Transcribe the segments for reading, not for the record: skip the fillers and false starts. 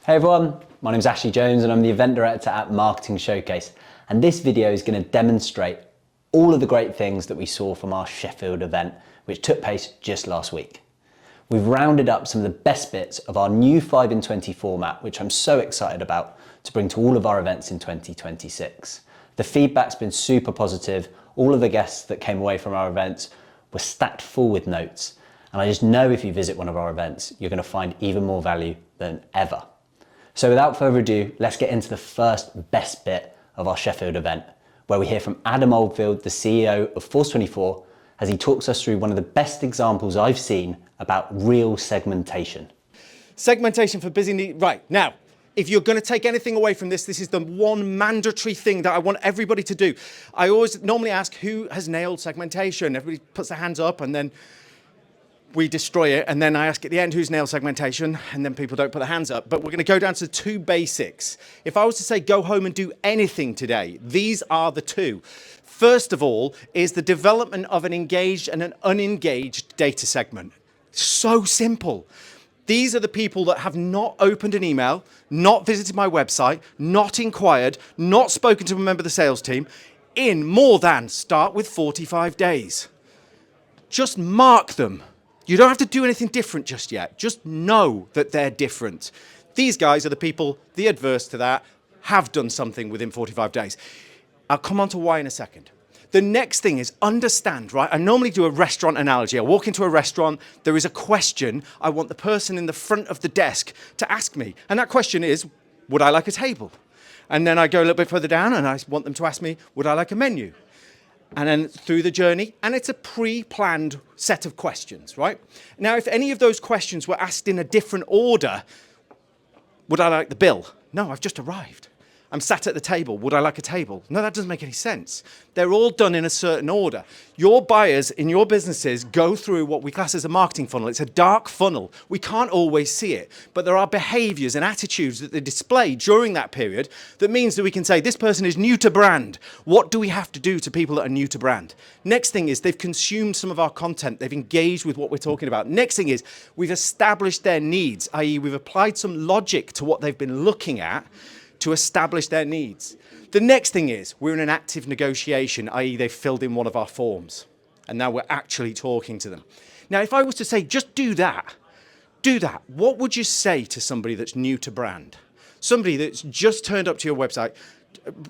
Hey everyone, my name is Ashley Jones and I'm the event director at Marketing Showcase. And this video is going to demonstrate all of the great things that we saw from our Sheffield event, which took place just last week. We've rounded up some of the best bits of our new 5 in 20 format, which I'm so excited about to bring to all of our events in 2026. The feedback's been super positive. All of the guests that came away from our events were stacked full with notes. And I just know if you visit one of our events, you're going to find even more value than ever. So without further ado, let's get into the first best bit of our Sheffield event, where we hear from Adam Oldfield, the CEO of Force 24, as he talks us through one of the best examples I've seen about real segmentation. Segmentation for busy needs. Right, now, if you're going to take anything away from this, this is the one mandatory thing that I want everybody to do. I always normally ask who has nailed segmentation. Everybody puts their hands up and then we destroy it, and then I ask at the end who's nailed segmentation, and then people don't put their hands up. But we're going to go down to two basics. If I was to say go home and do anything today, these are the two. First of all is the development of an engaged and an unengaged data segment. So simple. These are the people that have not opened an email, not visited my website, not inquired, not spoken to a member of the sales team in more than, start with 45 days. Just mark them. You don't have to do anything different just yet. Just know that they're different. These guys are the people, the adverse to that, have done something within 45 days. I'll come on to why in a second. The next thing is understand, right? I normally do a restaurant analogy. I walk into a restaurant, there is a question I want the person in the front of the desk to ask me. And that question is, would I like a table? And then I go a little bit further down and I want them to ask me, would I like a menu? And then through the journey, and it's a pre-planned set of questions, right? Now, if any of those questions were asked in a different order, would I like the bill? No, I've just arrived. I'm sat at the table. Would I like a table? No, that doesn't make any sense. They're all done in a certain order. Your buyers in your businesses go through what we class as a marketing funnel. It's a dark funnel. We can't always see it, but there are behaviors and attitudes that they display during that period that means that we can say, this person is new to brand. What do we have to do to people that are new to brand? Next thing is they've consumed some of our content. They've engaged with what we're talking about. Next thing is we've established their needs, i.e. we've applied some logic to what they've been looking at to establish their needs. The next thing is we're in an active negotiation, i.e. they've filled in one of our forms and now we're actually talking to them. Now, if I was to say, just do that, what would you say to somebody that's new to brand? Somebody that's just turned up to your website,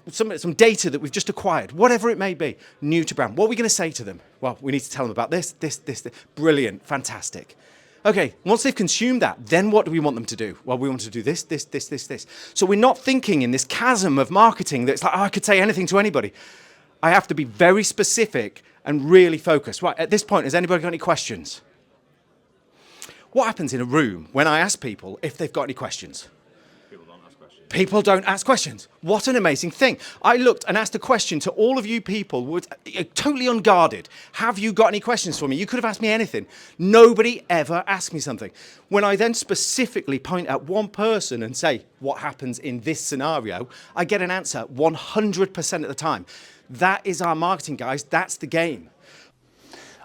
some data that we've just acquired, whatever it may be, new to brand. What are we going to say to them? Well, we need to tell them about this. Brilliant, fantastic. Okay, once they've consumed that, then what do we want them to do? Well, we want to do this. So we're not thinking in this chasm of marketing that's like, oh, I could say anything to anybody. I have to be very specific and really focused. Right, at this point, has anybody got any questions? What happens in a room when I ask people if they've got any questions? People don't ask questions. What an amazing thing. I looked and asked a question to all of you people, totally unguarded. Have you got any questions for me? You could have asked me anything. Nobody ever asked me something. When I then specifically point at one person and say, what happens in this scenario, I get an answer 100% of the time. That is our marketing, guys. That's the game.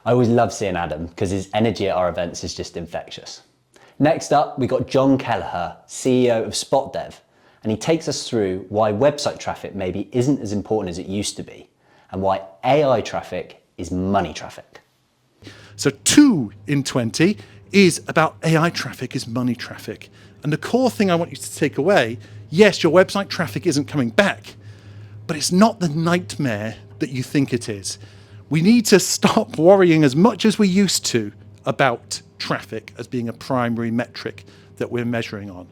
I always love seeing Adam because his energy at our events is just infectious. Next up, we got John Kelleher, CEO of SpotDev. And he takes us through why website traffic maybe isn't as important as it used to be, and why AI traffic is money traffic. So 2 in 20 is about AI traffic is money traffic. And the core thing I want you to take away, yes, your website traffic isn't coming back, but it's not the nightmare that you think it is. We need to stop worrying as much as we used to about traffic as being a primary metric that we're measuring on.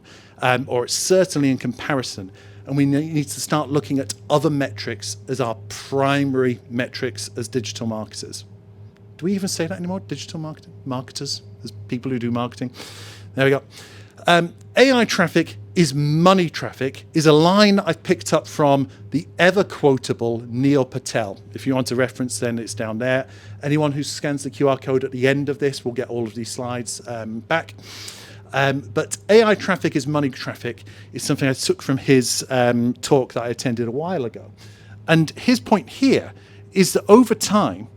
Or it's certainly in comparison. And we need to start looking at other metrics as our primary metrics as digital marketers. Do we even say that anymore? Digital marketers, as people who do marketing. There we go. AI traffic is money traffic is a line I've picked up from the ever quotable Neil Patel. If you want to reference, then it's down there. Anyone who scans the QR code at the end of this will get all of these slides back. But AI traffic is money traffic is something I took from his talk that I attended a while ago. And his point here is that over time,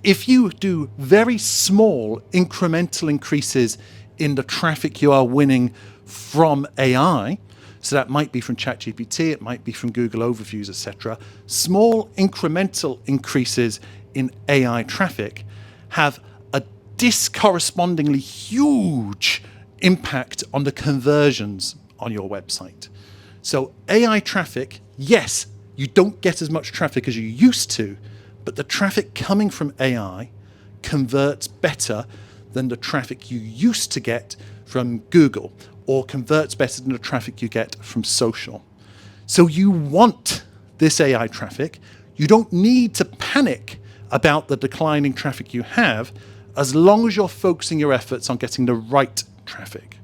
if you do very small incremental increases in the traffic you are winning from AI. So that might be from ChatGPT, it might be from Google Overviews, etc. Small incremental increases in AI traffic have a discorrespondingly huge impact on the conversions on your website. So AI traffic, yes, you don't get as much traffic as you used to, but the traffic coming from AI converts better than the traffic you used to get from Google, or converts better than the traffic you get from social. So you want this AI traffic. You don't need to panic about the declining traffic you have, as long as you're focusing your efforts on getting the right traffic.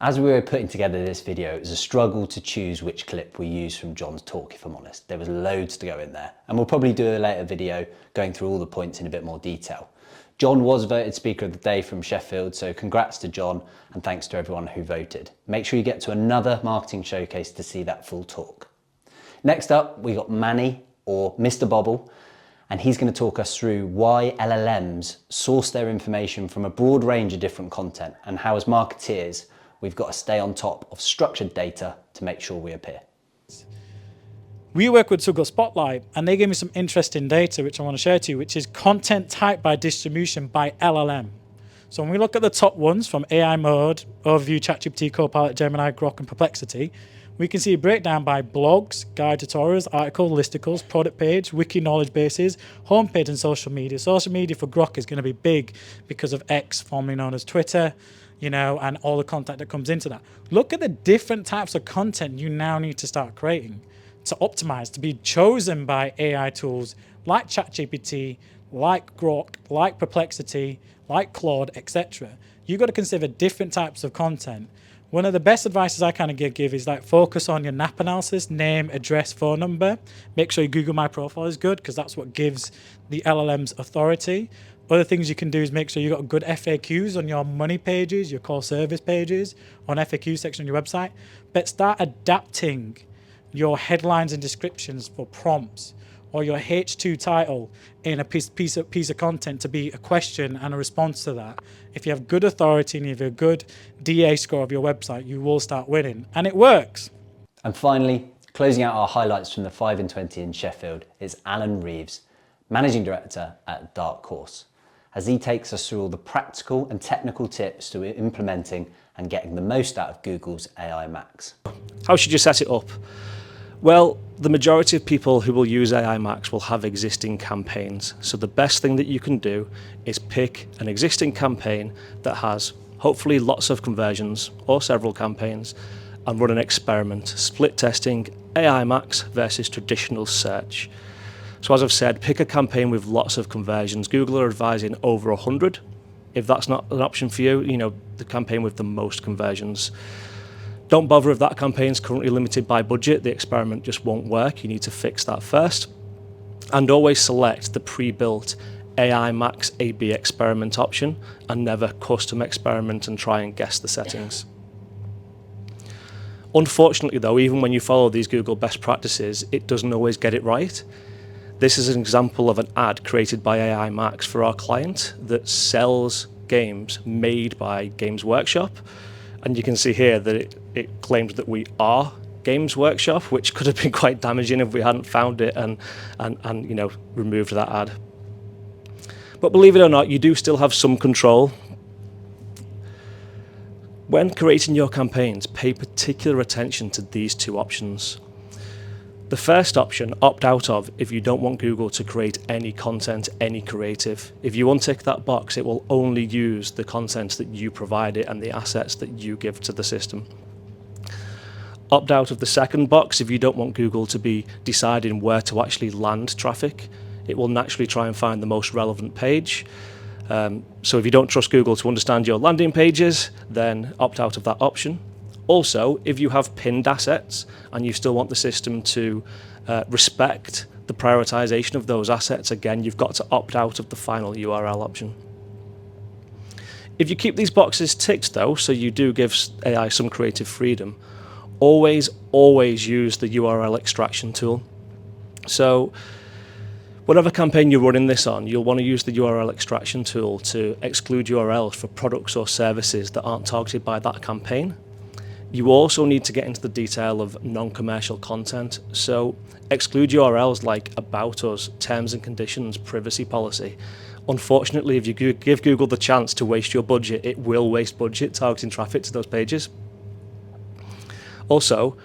As we were putting together this video, it was a struggle to choose which clip we use from John's talk, if I'm honest. There was loads to go in there, and we'll probably do a later video going through all the points in a bit more detail. John was voted Speaker of the Day from Sheffield, so congrats to John and thanks to everyone who voted. Make sure you get to another Marketing Showcase to see that full talk. Next up, we got Manny, or Mr. Bobble, and he's going to talk us through why LLMs source their information from a broad range of different content, and how as marketeers, we've got to stay on top of structured data to make sure we appear. We work with Google Spotlight, and they gave me some interesting data which I want to share to you, which is content type by distribution by LLM. So when we look at the top ones from AI Mode, Overview, ChatGPT, Copilot, Gemini, Grok, and Perplexity, we can see a breakdown by blogs, guide tutorials, articles, listicles, product page, wiki knowledge bases, homepage, and social media. Social media for Grok is going to be big because of X, formerly known as Twitter, you know, and all the content that comes into that. Look at the different types of content you now need to start creating to optimize, to be chosen by AI tools like ChatGPT, like Grok, like Perplexity, like Claude, etc. You've got to consider different types of content. One of the best advices I kind of give is like focus on your NAP analysis, name, address, phone number. Make sure your Google My Profile is good because that's what gives the LLMs authority. Other things you can do is make sure you've got good FAQs on your money pages, your core service pages, on FAQ section on your website. But start adapting your headlines and descriptions for prompts, or your H2 title in a piece of content to be a question and a response to that. If you have good authority and you have a good DA score of your website, you will start winning. And it works. And finally, closing out our highlights from the 5 in 20 in Sheffield is Alan Reeves, Managing Director at Dark Horse, as he takes us through all the practical and technical tips to implementing and getting the most out of Google's AI Max. How should you set it up? Well, the majority of people who will use AI Max will have existing campaigns. So the best thing that you can do is pick an existing campaign that has hopefully lots of conversions or several campaigns and run an experiment, split testing AI Max versus traditional search. So as I've said, pick a campaign with lots of conversions. Google are advising over 100. If that's not an option for you, the campaign with the most conversions. Don't bother if that campaign is currently limited by budget. The experiment just won't work. You need to fix that first. And always select the pre-built AI Max A/B experiment option and never custom experiment and try and guess the settings. Unfortunately though, even when you follow these Google best practices, it doesn't always get it right. This is an example of an ad created by AI Max for our client that sells games made by Games Workshop. And you can see here that it claims that we are Games Workshop, which could have been quite damaging if we hadn't found it and removed that ad. But believe it or not, you do still have some control. When creating your campaigns, pay particular attention to these two options. The first option, opt out of if you don't want Google to create any content, any creative. If you untick that box, it will only use the content that you provide it and the assets that you give to the system. Opt out of the second box if you don't want Google to be deciding where to actually land traffic. It will naturally try and find the most relevant page. So if you don't trust Google to understand your landing pages, then opt out of that option. Also, if you have pinned assets and you still want the system to respect the prioritization of those assets, again, you've got to opt out of the final URL option. If you keep these boxes ticked though, so you do give AI some creative freedom, always use the URL extraction tool. So whatever campaign you're running this on, you'll want to use the URL extraction tool to exclude URLs for products or services that aren't targeted by that campaign. You also need to get into the detail of non-commercial content. So exclude URLs like About Us, Terms and Conditions, Privacy Policy. Unfortunately, if you give Google the chance to waste your budget, it will waste budget targeting traffic to those pages. Also,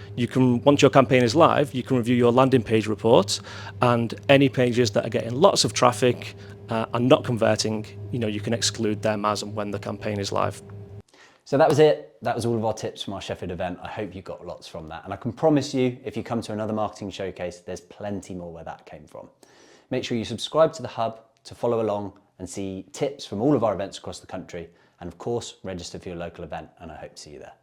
once your campaign is live, you can review your landing page report, and any pages that are getting lots of traffic and not converting, you can exclude them as and when the campaign is live. So that was it. That was all of our tips from our Sheffield event. I hope you got lots from that. And I can promise you, if you come to another marketing showcase, there's plenty more where that came from. Make sure you subscribe to the Hub to follow along and see tips from all of our events across the country. And of course, register for your local event, and I hope to see you there.